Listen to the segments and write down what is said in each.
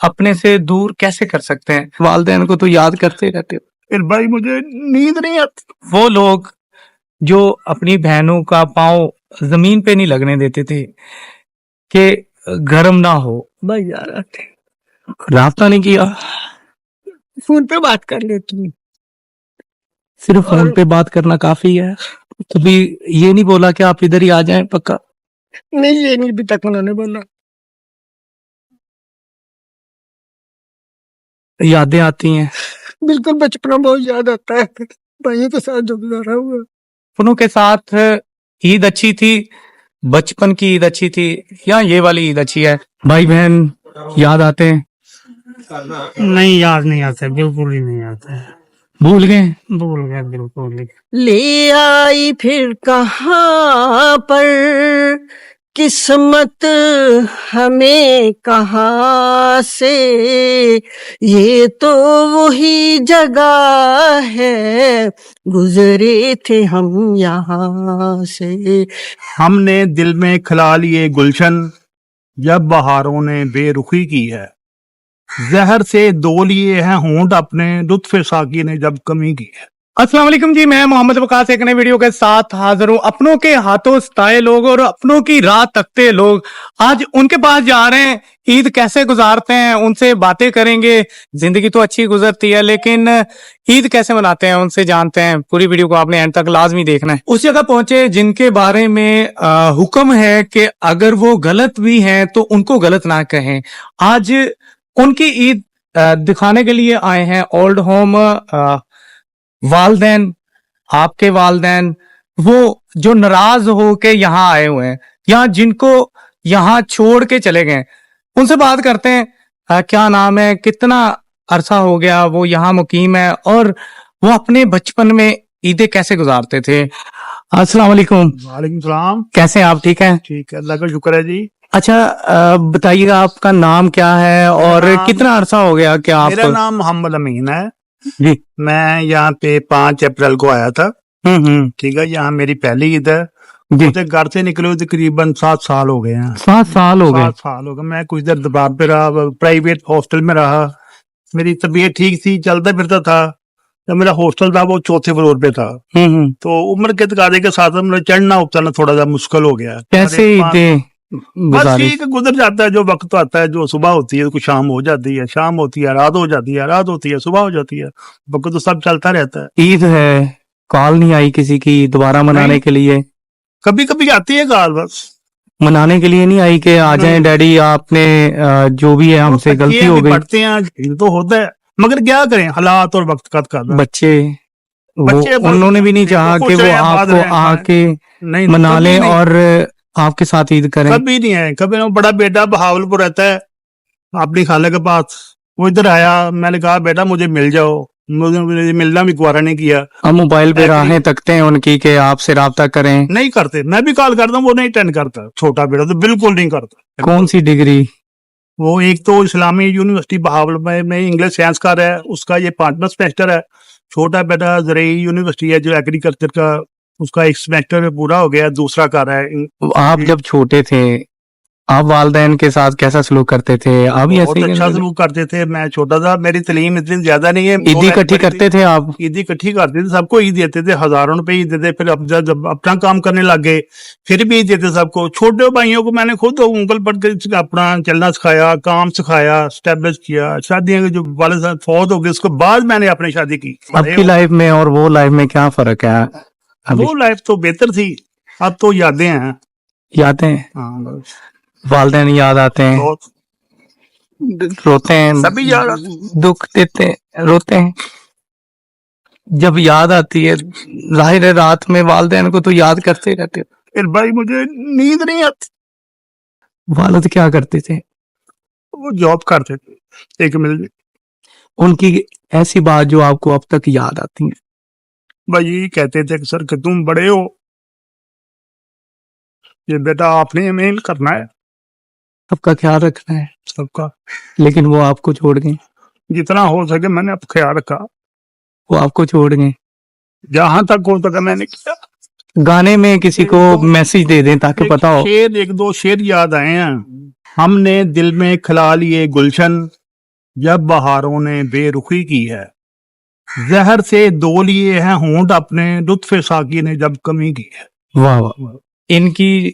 اپنے سے دور کیسے کر سکتے ہیں؟ والدین کو تو یاد کرتے رہتے ہو. پھر بھائی مجھے نیند نہیں آتی. وہ لوگ جو اپنی بہنوں کا پاؤں زمین پہ نہیں لگنے دیتے تھے کہ گرم نہ ہو. بھائی یار رابطہ نہیں کیا. فون پہ بات کر لیتی ہوں. صرف فون پہ بات کرنا کافی ہے. کبھی یہ نہیں بولا کہ آپ ادھر ہی آ جائیں پکا؟ نہیں یہ نہیں ابھی تک انہوں نے بولا. یادیں آتی ہیں بالکل بچپنا بہت یاد آتا ہے بھائیوں کے ساتھ جو گزارا ہوا. اپنوں کے ساتھ عید اچھی تھی، بچپن کی عید اچھی تھی یا یہ والی عید اچھی ہے؟ بھائی بہن یاد آتے ہیں؟ نہیں یاد نہیں آتا، بالکل ہی نہیں آتا. بھول گئے؟ بھول گیا بالکل. لے آئی پھر کہاں پر قسمت ہمیں کہاں سے، یہ تو وہی جگہ ہے گزرے تھے ہم یہاں سے. ہم نے دل میں کھلا لیے گلشن جب بہاروں نے بے رخی کی ہے، زہر سے دو لیے ہیں ہونٹ اپنے لطف ساقی نے جب کمی کی ہے. السلام علیکم جی، میں محمد وقاص ایک نئے ویڈیو کے ساتھ حاضر ہوں. اپنوں کے ہاتھوں ستائے لوگ اور اپنوں کی راہ تکتے لوگ آج ان کے پاس جا رہے ہیں. عید کیسے گزارتے ہیں ان سے باتیں کریں گے. زندگی تو اچھی گزرتی ہے لیکن عید کیسے مناتے ہیں ان سے جانتے ہیں. پوری ویڈیو کو آپ نے اینڈ تک لازمی دیکھنا ہے. اس جگہ پہنچے جن کے بارے میں حکم ہے کہ اگر وہ غلط بھی ہیں تو ان کو غلط نہ کہیں. آج ان کی عید دکھانے کے لیے آئے ہیں اولڈ ہوم. والدین، آپ کے والدین، وہ جو ناراض ہو کے یہاں آئے ہوئے ہیں یا جن کو یہاں چھوڑ کے چلے گئے، ان سے بات کرتے ہیں. کیا نام ہے، کتنا عرصہ ہو گیا وہ یہاں مقیم ہے اور وہ اپنے بچپن میں عیدیں کیسے گزارتے تھے. السلام علیکم. وعلیکم السلام. کیسے ہیں آپ؟ ٹھیک ہیں؟ ٹھیک ہے، اللہ کا شکر ہے جی. اچھا بتائیے گا آپ کا نام کیا ہے اور کتنا عرصہ ہو گیا کہ آپ؟ میرا نام محمد امین ہے جی. میں یہاں پہ 5 اپریل کو آیا تھا. ٹھیک ہے، یہاں میری پہلی عید ہے. جی. گھر سے نکلے ہوئے تقریباً 7 سال ہو گئے ہیں. 7 سال ہو گئے؟ 7 سال ہو گئے. میں کچھ دیر دربار پہ رہا، پرائیویٹ ہاسٹل میں رہا. میری طبیعت ٹھیک تھی، چلتا پھرتا تھا. جب میرا ہاسٹل تھا وہ 4تھے فلور پہ تھا تو عمر کے تقاضے کے ساتھ چڑھنا اترنا تھوڑا سا مشکل ہو گیا. کیسے عیدیں بس ٹھیک گزر جاتا ہے. جو وقت آتا ہے، جو صبح ہوتی ہے کچھ شام ہو جاتی ہے، شام ہوتی ہے رات ہو جاتی ہے، رات ہوتی ہے صبح ہو جاتی ہے. وقت تو سب چلتا رہتا ہے. عید ہے، کال نہیں آئی کسی کی دوبارہ منانے کے لیے؟ کبھی کبھی آتی ہے کال، بس منانے کے لیے نہیں آئی کہ آ جائیں ڈیڈی آپ نے جو بھی ہے ہم سے غلطی ہو گئی. پڑھتے ہیں عید تو ہوتا ہے مگر کیا کریں، حالات اور وقت کا. بچے انہوں نے بھی نہیں چاہا کہ وہ آپ کو آ کے منا لیں اور آپ کے ساتھ عید کریں؟ کبھی نہیں ہے. کبھی بڑا بیٹا بہاول پور رہتا ہے اپنی خالہ کے پاس، وہ ادھر آیا. میں نے کہا بیٹا مجھے مل جاؤ، مجھے ملنا بھی گوارا نہیں کیا. ہم موبائل پہ راہیں تکتے ہیں ان کی کہ آپ سے رابطہ کریں. نہیں کرتے. میں بھی کال کرتا ہوں، وہ نہیں اٹینڈ کرتا. چھوٹا بیٹا تو بالکل نہیں کرتا. کون سی ڈگری؟ وہ ایک تو اسلامی یونیورسٹی بہاول میں انگلش سائنس کا ہے، اس کا یہ 5واں سیمسٹر ہے. چھوٹا بیٹا زرعی یونیورسٹی ہے جو ایگریکلچر کا، اس کا 1 سیمسٹر پورا ہو گیا، دوسرا کر رہا ہے. آپ جب چھوٹے تھے آپ والدین کے ساتھ کیسا سلوک کرتے تھے؟ آپ بہت اچھا سلوک کرتے تھے. میں چھوٹا تھا، میری تعلیم اتنی زیادہ نہیں ہے. عیدی اکٹھی کرتے تھے آپ؟ عیدی اکٹھی کرتے تھے، سب کو عید دیتے تھے، ہزاروں روپے عید دیتے. پھر اب جب اپنا کام کرنے لگ گئے پھر بھی عید دیتے سب کو. چھوٹے بھائیوں کو میں نے خود انکل پڑھ کے اپنا چلنا سکھایا، کام سکھایا، اسٹیبلش کیا. شادیاں جو والد صاحب فوت ہو گئے اس کے بعد میں نے اپنی شادی کی. اب کی لائف میں اور وہ لائف میں کیا فرق ہے؟ وہ لائف تو بہتر تھی، اب تو یادیں ہیں. یادیں؟ ہاں، والدین یاد آتے ہیں، روتے ہیں، سبھی یاد دکھ دیتے ہیں، روتے ہیں. جب یاد آتی ہے ظاہر ہے رات میں والدین کو تو یاد کرتے رہتے. پھر بھائی مجھے نیند نہیں آتی. والد کیا کرتے تھے؟ وہ جاب کرتے تھے ایک مل میں. ان کی ایسی بات جو آپ کو اب تک یاد آتی ہے؟ بھائی یہی کہتے تھے کہ سر کہ تم بڑے ہو، یہ بیٹا آپ نے ایمین کرنا ہے، سب کا خیال رکھنا ہے. سب کا. لیکن وہ آپ کو چھوڑ گئے؟ جتنا ہو سکے میں نے اب خیال رکھا. وہ آپ کو چھوڑ گئے؟ جہاں تک ہو سکا میں نے کیا. گانے میں کسی کو میسج دے دیں تاکہ پتا ہو. ایک 2 شعر یاد آئے ہیں. ہم نے دل میں کھلا لیے گلشن جب بہاروں نے بے رخی کی ہے، زہر سے دو لیے ہیں ہونٹ اپنے، لطف ساقی نے جب کمی کی ہے۔ واہ واہ، ان کی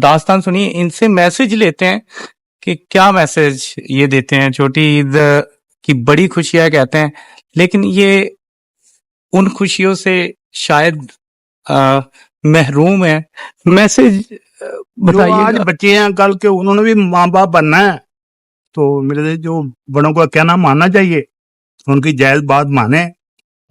داستان سنیے، ان سے میسج لیتے ہیں کہ کیا میسج یہ دیتے ہیں۔ چھوٹی عید کی بڑی خوشیاں کہتے ہیں، لیکن یہ ان خوشیوں سے شاید محروم ہے۔ میسج جو آج بتائیے گا۔ بچے ہیں کل کے انہوں نے بھی ماں باپ بننا ہے، تو میرے جو بڑوں کا کہنا ماننا چاہیے، ان کی جائز بات مانیں،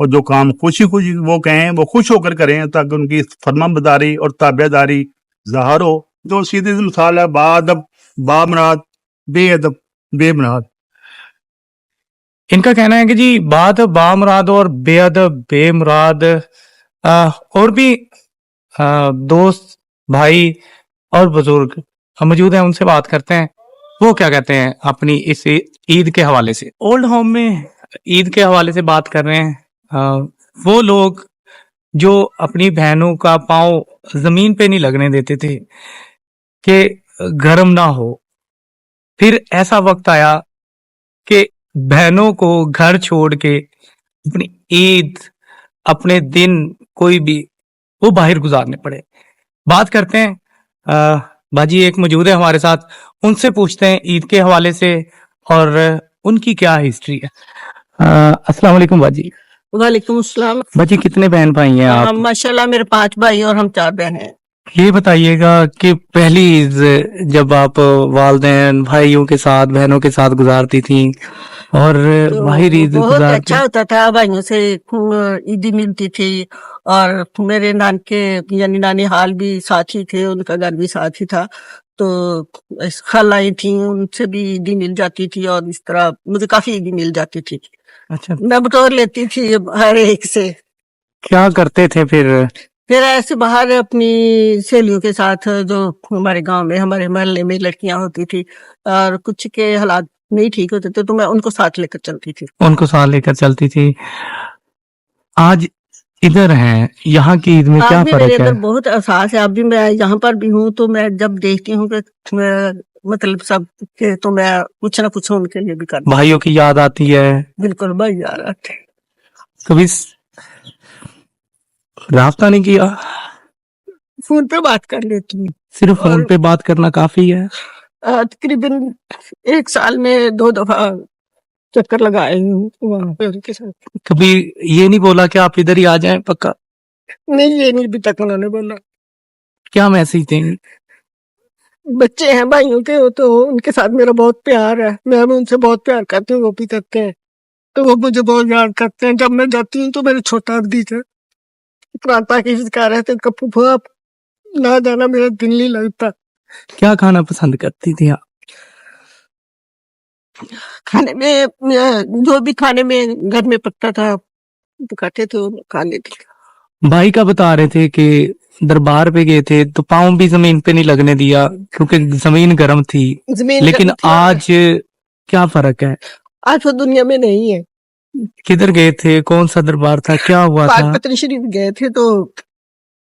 اور جو کام خوشی وہ کہیں وہ خوش ہو کر کریں، تاکہ ان کی فرما برداری اور تابع داری ظاہر ہو۔ جو سیدھی سی مثال ہے، با ادب با مراد، بے ادب بے مراد۔ ان کا کہنا ہے کہ جی بات بامراد اور بے ادب بے مراد۔ اور بھی دوست بھائی اور بزرگ موجود ہیں، ان سے بات کرتے ہیں، وہ کیا کہتے ہیں اپنی اس عید کے حوالے سے۔ اولڈ ہوم میں عید کے حوالے سے بات کر رہے ہیں وہ لوگ جو اپنی بہنوں کا پاؤں زمین پہ نہیں لگنے دیتے تھے کہ گرم نہ ہو۔ پھر ایسا وقت آیا کہ بہنوں کو گھر چھوڑ کے اپنی عید، اپنے دن کوئی بھی، وہ باہر گزارنے پڑے۔ بات کرتے ہیں باجی ایک موجود ہے ہمارے ساتھ، ان سے پوچھتے ہیں عید کے حوالے سے اور ان کی کیا ہسٹری ہے۔ السلام علیکم باجی۔ وعلیکم السلام۔ باجی کتنے بہن بھائی ہیں آپ؟ ماشاء اللہ میرے 5 بھائی اور ہم 4 بہن ہیں۔ یہ بتائیے گا کہ پہلی عید جب آپ والدین بھائیوں کے ساتھ بہنوں کے ساتھ گزارتی تھیں اور تو باہر عید بہت گزارتی، اچھا ہوتا تھا، بھائیوں سے عیدی ملتی تھی، اور میرے نان کے یعنی نانی حال بھی ساتھ ہی تھے، ان کا گھر بھی ساتھ ہی تھا، تو خالائیں تھیں، ان سے بھی عیدی مل جاتی تھی، اور اس طرح مجھے کافی عیدی مل جاتی تھی۔ اچھا میں بٹور لیتی تھی ہر ایک سے۔ کیا کرتے تھے پھر ایسے باہر اپنی سہیلیوں کے ساتھ، جو ہمارے گاؤں میں ہمارے محلے میں لڑکیاں ہوتی تھی، اور کچھ کے حالات نہیں ٹھیک ہوتے تھے، تو میں ان کو ساتھ لے کر چلتی تھی۔ ان کو ساتھ لے کر چلتی تھی۔ آج ادھر ہیں، یہاں کی عید میں آج کیا بھی میرے فرق ہے؟ اندر بہت احساس ہے، اب بھی میں یہاں پر بھی ہوں تو میں جب دیکھتی ہوں کہ مطلب سب کے، تو میں کچھ نہ کچھ ان کے لیے بھی کرتی ہوں۔ بھائیوں کی یاد آتی ہے؟ بالکل بھائی یار آتے ہیں۔ کبھی رابطہ نہیں کیا؟ فون پہ بات کر لیتی ہوں، صرف فون پہ بات کرنا کافی ہے؟ تقریباً 1 سال میں 2 دفعہ چکر لگائے ہوں وہاں پہ ان کے ساتھ۔ کبھی یہ نہیں بولا کہ آپ ادھر ہی آ جائیں پکا؟ نہیں، یہ نہیں ابھی تک انہوں نے بولا۔ کیا میسج دیں گے؟ بچے ہیں بھائیوں کے، تو ان کے ساتھ میرا بہت پیار ہے، میں بھی ان سے بہت پیار کرتی ہوں، وہ بھی کرتے ہیں، تو وہ مجھے بہت یاد کرتے ہیں۔ جب میں جاتی ہوں تو میرے چھوٹا بھتیجا قرآن پاک حفظ کر رہے تھے، پھوپھو آپ نہ جانا، میرا دل نہیں لگتا۔ کیا کھانا پسند کرتی تھی آپ؟ کھانے میں جو بھی کھانے میں گھر میں پکتا تھا پکاتے تھے، وہ کھا لیتے تھے۔ بھائی کا بتا رہے تھے کہ دربار پہ گئے تھے تو پاؤں بھی زمین پہ نہیں لگنے دیا کیونکہ زمین گرم تھی، زمین لیکن گرم تھی، آج کیا فرق ہے؟ آج وہ دنیا میں نہیں ہے۔ کدھر گئے تھے؟ کون سا دربار تھا؟ کیا ہوا تھا؟ پاک پتن شریف گئے تھے، تو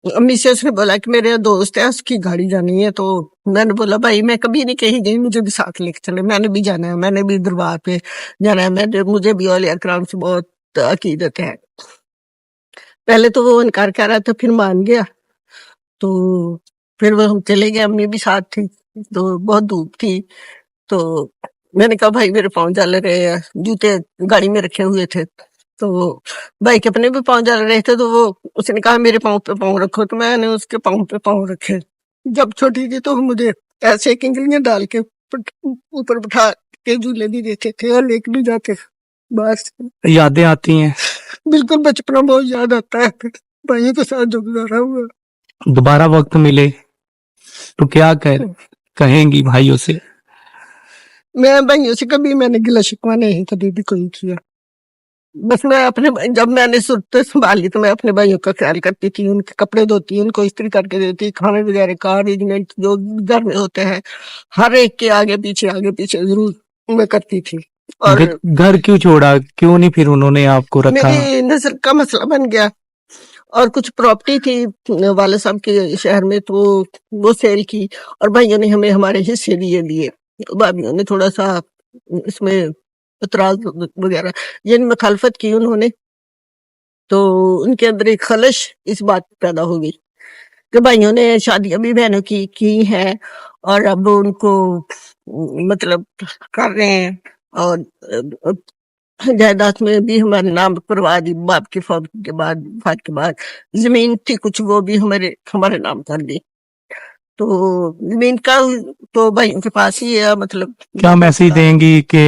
امی سے اس نے بولا کہ میرے دوست ہے، اس کی گاڑی جانی ہے، تو میں نے بولا بھائی میں کبھی نہیں کہیں گئی، مجھے بھی ساتھ لے کے چلے، میں نے بھی جانا ہے، میں نے بھی دربار پہ جانا ہے، مجھے بھی اولیاء کرام سے بہت عقیدت ہے۔ پہلے تو وہ انکار کر رہا تھا، پھر مان گیا، تو پھر وہ ہم چلے گئے، امی بھی ساتھ تھی، تو بہت دھوپ تھی، تو میں نے کہا بھائی میرے پاؤں جل رہے ہیں، جوتے گاڑی میں رکھے ہوئے تھے، تو بھائی کے اپنے بھی پاؤں جل رہے تھے، تو وہ اس نے کہا میرے پاؤں پہ پاؤں رکھو، تو میں نے اس کے پاؤں پہ پاؤں رکھے۔ جب چھوٹی تھی تو مجھے ایسے کنگلیاں ڈال کے اوپر بٹھا کے جھولے بھی دیتے تھے اور لے کے بھی جاتے تھے۔ بس یادیں آتی ہیں؟ بالکل بچپنا بہت یاد آتا ہے، بھائیوں کے ساتھ جو گزارا ہوا۔ دوبارہ وقت ملے تو کیا کہیں گی بھائیوں سے؟ میں بھائیوں سے کبھی میں نے گلا شکوا نہیں کبھی بھی کوئی کیا، بس میں اپنے جب میں نے صورت سنبھالی تو میں اپنے بھائیوں کا خیال کرتی تھی، ان کے کپڑے دھوتی، ان کو استری کر کے دیتی، کھانے وغیرہ کا ارینجمنٹ جو گھر میں ہوتے ہیں ہر ایک کے آگے پیچھے ضرور میں کرتی تھی۔ اور گھر کیوں چھوڑا؟ کیوں نہیں پھر انہوں نے آپ کو رکھا؟ میری نظر کا مسئلہ بن گیا، اور کچھ پراپرٹی تھی والد صاحب کے شہر میں، تو وہ سیل کی، اور بھائیوں نے ہمیں ہمارے حصے دیے، بھابھیوں نے تھوڑا سا اس میں اعتراض وغیرہ جن مخالفت کی انہوں نے، تو ان کے اندر ایک خلش اس بات پہ پیدا ہو گئی کہ بھائیوں نے شادیاں بھی بہنوں کی ہیں اور اب ان کو مطلب کر رہے ہیں، اور جائیداد میں بھی ہمارے نام کروا دی، باپ کی فوت کے بعد، وفات کے بعد زمین تھی کچھ وہ بھی ہمارے نام کر دی. تو زمین کا تو بھائیوں کے پاس ہی ہے. مطلب کیا میسج دیں گی کہ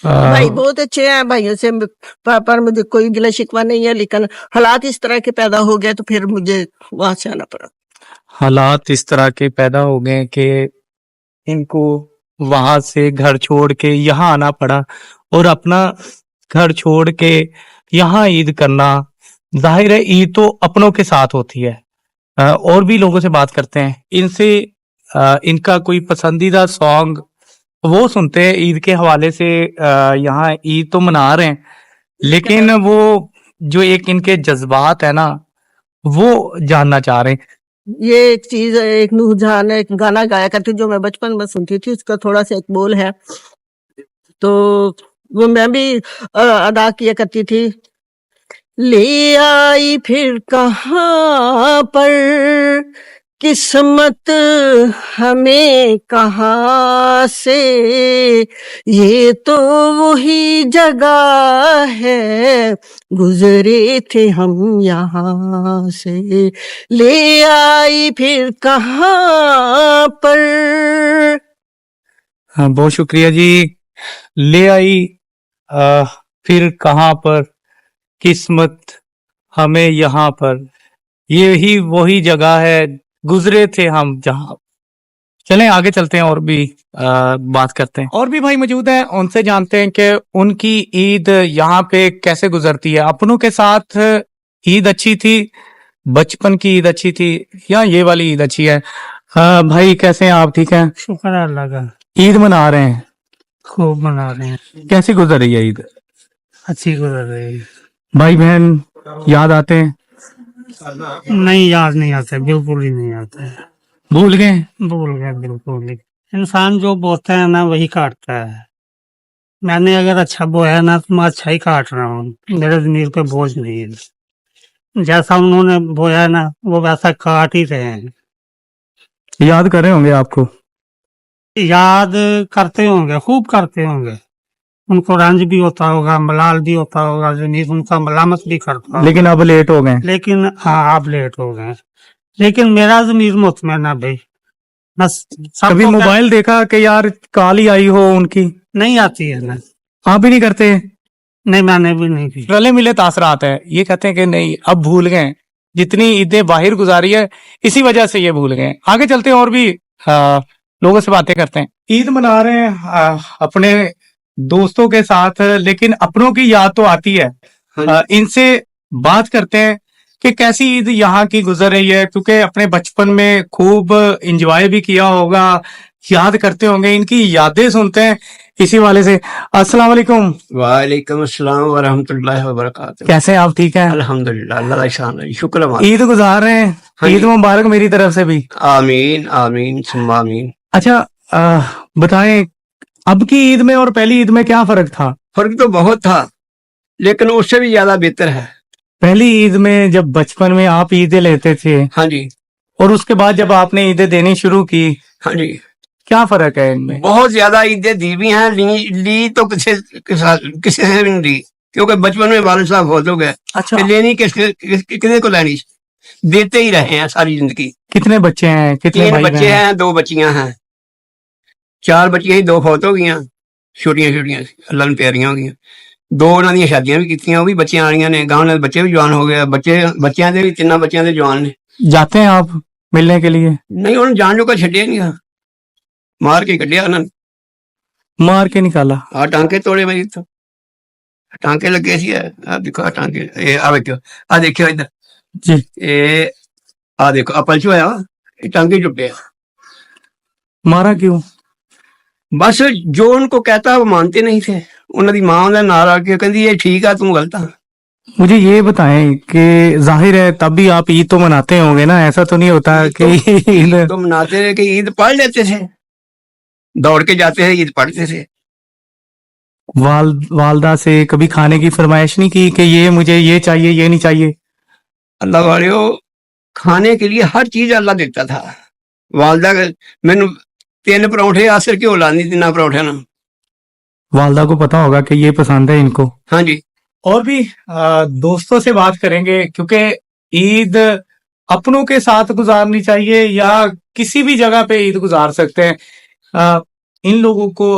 بھائی بہت اچھے ہیں، بھائیوں سے پر مجھے کوئی گلہ شکوہ نہیں ہے، لیکن حالات اس طرح کے پیدا ہو گئے تو پھر مجھے وہاں سے آنا پڑا. حالات اس طرح کے پیدا ہو گئے کہ ان کو وہاں سے گھر چھوڑ کے یہاں آنا پڑا، اور اپنا گھر چھوڑ کے یہاں عید کرنا، ظاہر ہے عید تو اپنوں کے ساتھ ہوتی ہے. اور بھی لوگوں سے بات کرتے ہیں، ان سے ان کا کوئی پسندیدہ سانگ وہ سنتے ہیں عید کے حوالے سے. یہاں عید تو منا رہے ہیں لیکن وہ جو ایک ان کے جذبات ہے نا وہ جاننا چاہ رہے ہیں. یہ ایک چیز، ایک نور جہاں ایک گانا گایا کرتی جو میں بچپن میں سنتی تھی، اس کا تھوڑا سا ایک بول ہے تو وہ میں بھی ادا کیا کرتی تھی. لے آئی پھر کہاں پر قسمت ہمیں کہاں سے، یہ تو وہی جگہ ہے گزرے تھے ہم یہاں سے، لے آئی پھر کہاں پر. ہاں بہت شکریہ جی. لے آئی پھر کہاں پر قسمت ہمیں یہاں پر، یہی وہی جگہ ہے گزرے تھے ہم جہاں. چلیں آگے چلتے ہیں اور بھی بات کرتے ہیں. اور بھی بھائی موجود ہیں، ان سے جانتے ہیں کہ ان کی عید یہاں پہ کیسے گزرتی ہے. اپنوں کے ساتھ عید اچھی تھی، بچپن کی عید اچھی تھی، یا یہ والی عید اچھی ہے؟ بھائی کیسے ہیں آپ؟ ٹھیک ہیں، شکر ہے اللہ کا، عید منا رہے ہیں، خوب منا رہے ہیں، کیسی گزر رہی ہے عید؟ اچھی گزر رہی ہے. بھائی بہن یاد آتے ہیں؟ نہیں یاد نہیں آتے، بالکل ہی نہیں آتے، بھول گئے؟ بھول گئے بالکل ہی. انسان جو بوتا ہے نا وہی کاٹتا ہے. میں نے اگر اچھا بویا نا تو میں اچھا ہی کاٹ رہا ہوں، میرے ضمیر پہ بوجھ نہیں ہے. جیسا انہوں نے بویا نا وہ ویسا کاٹ ہی رہے ہیں. یاد کر رہے ہوں گے آپ کو؟ یاد کرتے ہوں گے، خوب کرتے ہوں گے. ان کو رنج بھی ہوتا ہوگا، ملال بھی ہوتا ہوگا، ضمیر ان کا ملامت بھی کرتا ہوگا. لیکن اب لیٹ ہو گئے. لیکن ہاں آپ لیٹ ہو گئے، لیکن میرا ضمیر مطمئن ہے بھائی. بس سب کبھی کو موبائل دیکھا کہ یار کال ہی آئی ہو ان کی؟ نہیں آتی ہے نا. آپ بھی نہیں کرتے؟ نہیں میں نے بھی نہیں کی. رلے ملے تاثرات ہے. یہ کہتے ہیں کہ نہیں اب بھول گئے، جتنی عیدیں باہر گزاری ہے اسی وجہ سے یہ بھول گئے. آگے چلتے ہیں اور بھی لوگوں سے باتیں کرتے ہیں. عید منا رہے ہیں اپنے دوستوں کے ساتھ، لیکن اپنوں کی یاد تو آتی ہے. ان سے بات کرتے ہیں کہ کیسی عید یہاں کی گزر رہی ہے، کیونکہ اپنے بچپن میں خوب انجوائے بھی کیا ہوگا، یاد کرتے ہوں گے، ان کی یادیں سنتے ہیں اسی والے سے. السلام علیکم. وعلیکم السلام ورحمۃ اللہ وبرکاتہ. کیسے ہیں آپ؟ ٹھیک ہیں الحمدللہ، اللہ کا شان ہے، شکر ہے. عید گزار رہے ہیں؟ ہاں عید جی. مبارک میری طرف سے بھی. آمین آمین ثم آمین. اچھا بتائیں اب کی عید میں اور پہلی عید میں کیا فرق تھا؟ فرق تو بہت تھا لیکن اس سے بھی زیادہ بہتر ہے. پہلی عید میں جب بچپن میں آپ عیدیں لیتے تھے، ہاں جی اور اس کے بعد جب آپ نے عیدیں دینی شروع کی، ہاں جی، کیا فرق ہے ان میں؟ بہت زیادہ عیدیں دی بھی ہیں، لی تو کسی سے بھی نہیں لی، کیونکہ بچپن میں والد صاحب فوت ہو گئے. اچھا لینی کسی کو لینی، دیتے ہی رہے ہیں ساری زندگی. کتنے بچے ہیں؟ کتنے 3 بھائی بچے بہن ہیں؟ ہیں، 2 بچیاں ہیں. 4 بچیاں ہی 2 فوت ہو گئی ہیں، چھوٹیاں اللہ نے پیاریاں ہو گئی. 2 انہوں نے شادیاں بھی کی، وہ بھی بچیاں آ رہی نے، گاؤں میں بچے بھی جوان ہو گئے. بچیاں دے بھی 3 بچیاں دے جوان نے. جاتے ہیں آپ ملنے کے لیے؟ نہیں انہوں نے جان جو کا چھڈیا نہیں تھا، مار کے کڈیا انہوں نے. مار کے نکالا؟ ٹانکے توڑے میری تو، ٹانکے لگے سی. دیکھو ٹانکے، دیکھو ادھر جی. دیکھو پلچ ہوا، ٹانکے ٹوٹے. مارا کیوں؟ بس جو ان کو کہتا وہ مانتے نہیں تھے. انہوں دی ماں انہیں نار آ کے کہتی یہ ٹھیک ہے تم غلط ہے. مجھے یہ بتائیں کہ ظاہر ہے تب بھی آپ عید تو مناتے ہوں گے نا، ایسا تو نہیں ہوتا کہ عید تو مناتے رہے کہ عید پڑھ لیتے تھے، دوڑ کے جاتے تھے عید پڑھتے تھے. والدہ سے کبھی کھانے کی فرمائش نہیں کی کہ یہ مجھے یہ چاہیے یہ نہیں چاہیے؟ اللہ والے کھانے کے لیے ہر چیز اللہ دیتا تھا. والدہ مینو 3 پرੌਂਠے آسر کیوں لانی 3 پرੌਂਠਿਆਂ ਨਾਲ. والدہ کو پتا ہوگا کہ یہ پسند ہے ان کو. ہاں جی. اور بھی دوستوں سے بات کریں گے کیونکہ عید اپنوں کے ساتھ گزارنی چاہیے یا کسی بھی جگہ پہ عید گزار سکتے ہیں. ان لوگوں کو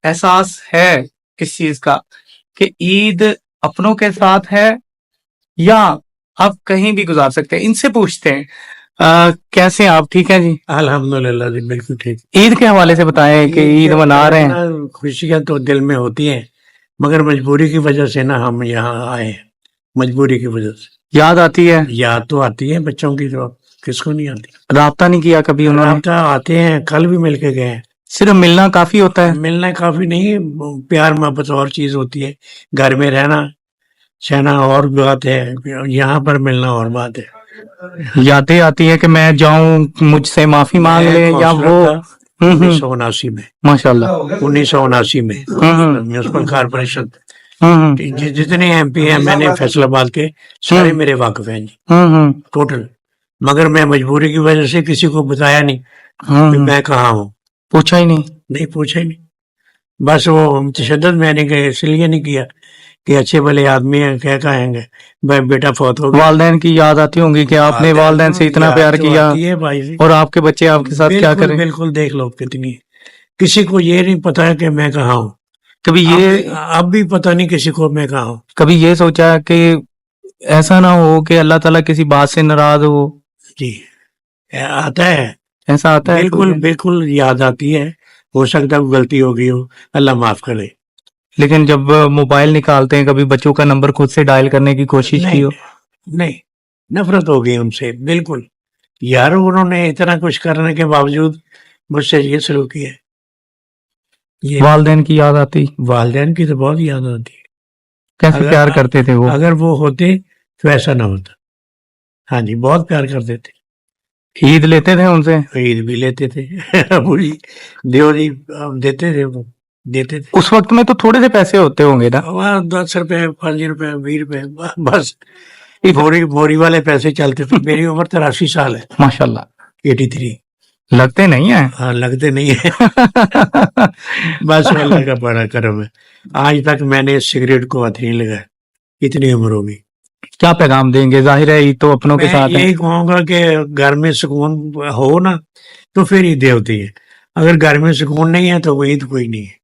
احساس ہے کس چیز کا کہ عید اپنوں کے ساتھ ہے یا آپ کہیں بھی گزار سکتے ہیں؟ ان سے پوچھتے ہیں. کیسے آپ ٹھیک ہیں جی؟ الحمدللہ جی بالکل ٹھیک. عید کے حوالے سے بتائیں کہ عید منا رہے ہیں. خوشیاں تو دل میں ہوتی ہیں مگر مجبوری کی وجہ سے نا ہم یہاں آئے ہیں. مجبوری کی وجہ سے یاد آتی ہے؟ یاد تو آتی ہے بچوں کی، تو کس کو نہیں آتی. رابطہ نہیں کیا کبھی انہوں نے؟ رابطہ آتے ہیں، کل بھی مل کے گئے ہیں. صرف ملنا کافی ہوتا ہے؟ ملنا کافی نہیں، پیار محبت اور چیز ہوتی ہے. گھر میں رہنا سہنا اور بات ہے، یہاں پر ملنا اور بات ہے. یادیں آتی ہے کہ میں جاؤں مجھ سے معافی مانگ لے یا وہ 1979 میں ماشاء اللہ 1979 میں میونسپل کارپوریشن ہوں جتنے ایم پی ہیں میں نے فیصل آباد کے سارے میرے واقف ہیں جی ٹوٹل. مگر میں مجبوری کی وجہ سے کسی کو بتایا نہیں کہ میں کہاں ہوں. پوچھا ہی نہیں؟ پوچھا ہی نہیں. بس وہ تشدد میں نے اس لیے نہیں کیا کہ اچھے بھلے آدمی ہیں کیا کہیں گے بیٹا فوت ہو گیا. والدین کی یاد آتی ہوں گی کہ آپ نے والدین سے اتنا پیار کیا اور آپ کے بچے آپ کے ساتھ کیا کریں. بالکل دیکھ لو کتنی. کسی کو یہ نہیں پتا ہے کہ میں کہاں ہوں. کبھی یہ اب بھی پتا نہیں کسی کو میں کہاں ہوں. کبھی یہ سوچا کہ ایسا نہ ہو کہ اللہ تعالیٰ کسی بات سے ناراض ہو؟ جی آتا ہے، ایسا آتا ہے؟ بالکل بالکل یاد آتی ہے. ہو سکتا ہے غلطی ہو گئی ہو، اللہ معاف کرے. لیکن جب موبائل نکالتے ہیں کبھی بچوں کا نمبر خود سے ڈائل کرنے کی کوشش کی ہو؟ نہیں، نفرت ہو گئی ان سے بالکل. یار انہوں نے اتنا کچھ کرنے کے باوجود مجھ سے یہ سلوک کیا ہے. والدین کی یاد آتی؟ والدین کی تو بہت یاد آتی ہے. کیسے پیار کرتے تھے وہ؟ اگر وہ ہوتے تو ایسا نہ ہوتا. ہاں جی بہت پیار کرتے تھے. عید لیتے تھے ان سے؟ عید بھی لیتے تھے پوری دیو جی دیتے تھے وہ دیتے تھے. اس وقت میں تو تھوڑے سے پیسے ہوتے ہوں گے نا؟ 10 روپے 5 روپے 20 روپے بس بوری والے پیسے چلتے تھے. میری عمر 83 سال ہے ماشاء اللہ. 83 لگتے نہیں ہیں. ہاں لگتے نہیں ہیں بس اللہ کا بڑا کرم ہے. آج تک میں نے سگریٹ کو ہاتھ نہیں لگایا اتنی عمر ہوگی. کیا پیغام دیں گے؟ ظاہر ہے عید تو اپنوں کے ساتھ ہے. یہی کہوں گا کہ گھر میں سکون ہو نا تو پھر عیدیں ہوتی ہے. اگر گھر میں سکون نہیں ہے تو وہ عید کوئی نہیں ہے.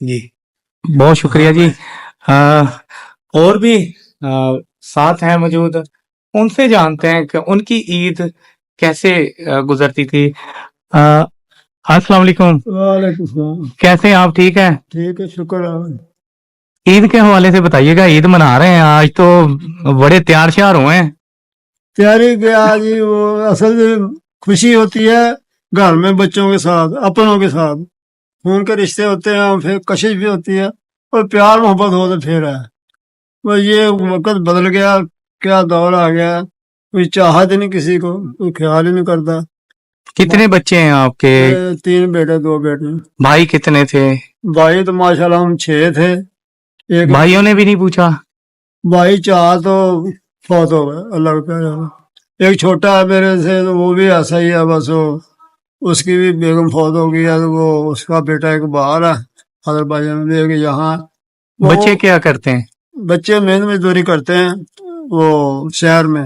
جی بہت شکریہ جی. اور بھی ساتھ ہیں موجود، ان سے جانتے ہیں کہ ان کی عید کیسے گزرتی تھی. السلام علیکم. وعلیکم السلام. کیسے ہیں آپ؟ ٹھیک ہیں؟ ٹھیک ہے شکر ہے. عید کے حوالے سے بتائیے گا. عید منا رہے ہیں آج تو بڑے تیار شیار ہوئے ہیں. تیاری کیا جی، وہ اصل خوشی ہوتی ہے گھر میں بچوں کے ساتھ اپنوں کے ساتھ. خون کے رشتے ہوتے ہیں پھر کشش بھی ہوتی ہے اور پیار محبت ہو تو پھر ہے. وہ یہ وقت بدل گیا، کیا دور آ گیا، کوئی چاہت نہیں کسی کو، کوئی خیال ہی نہیں کرتا. کتنے بچے ہیں آپ کے؟ 3 بیٹے 2 بیٹے. بھائی کتنے تھے؟ بھائی تو ماشاءاللہ ہم 6 تھے. ایک بھائیوں نے بھی نہیں پوچھا؟ بھائی 4 تو فوت ہو گئے اللہ کا پیارا. ایک چھوٹا ہے میرے سے تو وہ بھی ایسا ہی ہے، بس وہ اس کی بھی بیگم فوت ہو گئی ہے. وہ اس کا بیٹا ایک باہر ہے آذربائیجان میں، ایک یہاں. بچے کیا کرتے ہیں؟ بچے محنت مزدوری کرتے ہیں وہ شہر میں.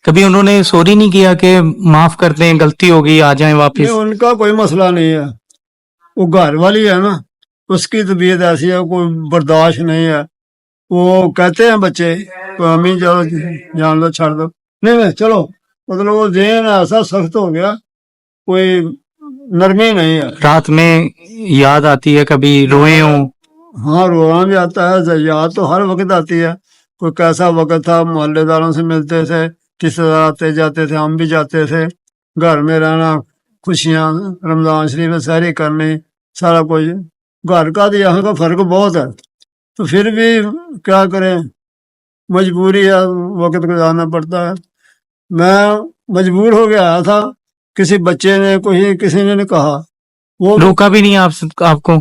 کبھی انہوں نے سوری نہیں کیا کہ معاف کر دیں غلطی ہو گئی آ جائیں واپس؟ ان کا کوئی مسئلہ نہیں ہے. وہ گھر والی ہے نا، اس کی طبیعت ایسی ہے کوئی برداشت نہیں ہے. وہ کہتے ہیں بچے امی چلو جان دو چھڑ دو، نہیں چلو. مطلب وہ ذہن ایسا سخت ہو گیا، کوئی نرمی نہیں ہے. رات میں یاد آتی ہے کبھی روئے ہوں؟ ہاں رونا بھی آتا ہے، یاد تو ہر وقت آتی ہے. کوئی کیسا وقت تھا، محلے داروں سے ملتے تھے، رشتے دار آتے جاتے تھے، ہم بھی جاتے تھے. گھر میں رہنا، خوشیاں، رمضان شریف میں سحری کرنی، سارا کچھ. گھر کا تو یہاں کا فرق بہت ہے. تو پھر بھی کیا کریں، مجبوری ہے، وقت گزارنا پڑتا ہے. میں مجبور ہو کے آیا تھا. کسی بچے نے کسی نے کہا، وہ روکا بھی نہیں آپ کو؟